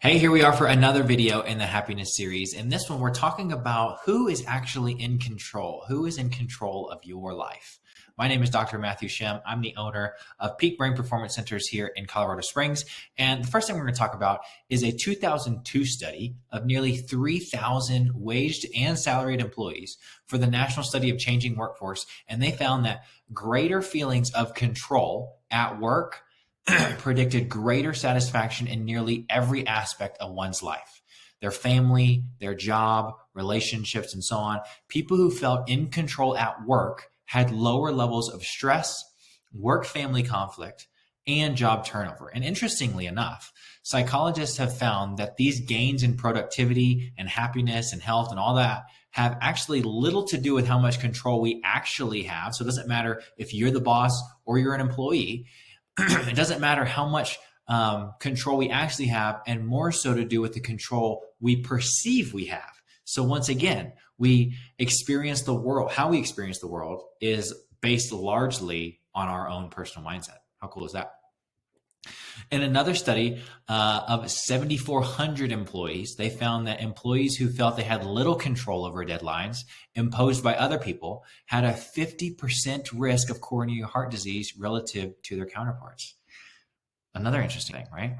Hey, here we are for another video in the happiness series. In this one, we're talking about who is actually in control. Who is in control of your life? My name is Dr. Matthew Shem. I'm the owner of Peak Brain Performance Centers here in Colorado Springs. And the first thing we're going to talk about is a 2002 study of nearly 3,000 waged and salaried employees for the National Study of Changing Workforce. And they found that greater feelings of control at work predicted greater satisfaction in nearly every aspect of one's life. Their family, their job, relationships, and so on. People who felt in control at work had lower levels of stress, work-family conflict, and job turnover. And interestingly enough, psychologists have found that these gains in productivity and happiness and health and all that have actually little to do with how much control we actually have. So it doesn't matter if you're the boss or you're an employee. It doesn't matter how much control we actually have, and more so to do with the control we perceive we have. So once again, we experience the world. How we experience the world is based largely on our own personal mindset. How cool is that? In another study of 7,400 employees, they found that employees who felt they had little control over deadlines imposed by other people had a 50% risk of coronary heart disease relative to their counterparts. Another interesting thing, right?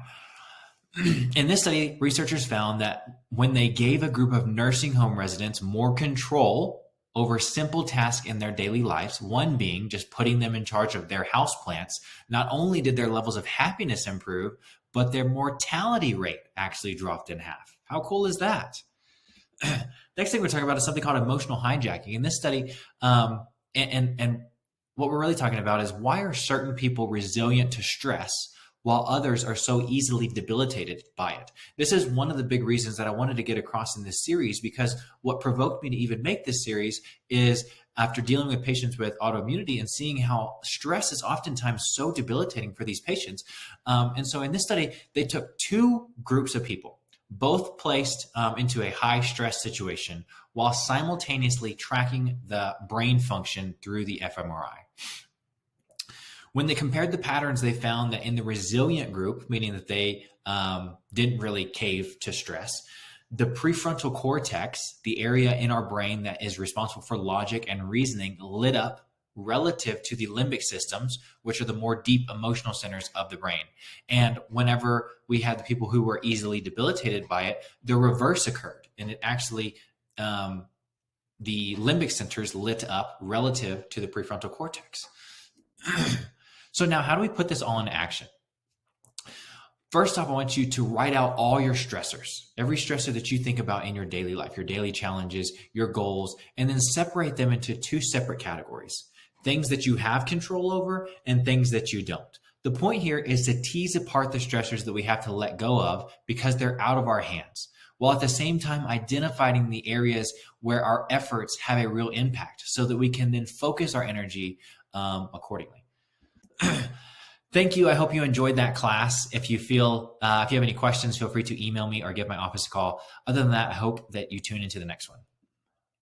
In this study, researchers found that when they gave a group of nursing home residents more control over simple tasks in their daily lives, one being just putting them in charge of their houseplants, not only did their levels of happiness improve, but their mortality rate actually dropped in half. How cool is that? Next thing we're talking about is something called emotional hijacking. In this study, and what we're really talking about is why are certain people resilient to stress while others are so easily debilitated by it. This is one of the big reasons that I wanted to get across in this series, because what provoked me to even make this series is after dealing with patients with autoimmunity and seeing how stress is oftentimes so debilitating for these patients. And so in this study, they took two groups of people, both placed into a high stress situation while simultaneously tracking the brain function through the fMRI. When they compared the patterns, they found that in the resilient group, meaning that they didn't really cave to stress, the prefrontal cortex, the area in our brain that is responsible for logic and reasoning, lit up relative to the limbic systems, which are the more deep emotional centers of the brain. And whenever we had the people who were easily debilitated by it, the reverse occurred. And it actually, the limbic centers lit up relative to the prefrontal cortex. So now how do we put this all into action? First off, I want you to write out all your stressors, every stressor that you think about in your daily life, your daily challenges, your goals, and then separate them into two separate categories, things that you have control over and things that you don't. The point here is to tease apart the stressors that we have to let go of because they're out of our hands, while at the same time identifying the areas where our efforts have a real impact so that we can then focus our energy accordingly. Thank you. I hope you enjoyed that class. If you have any questions, feel free to email me or give my office a call. Other than that, I hope that you tune into the next one.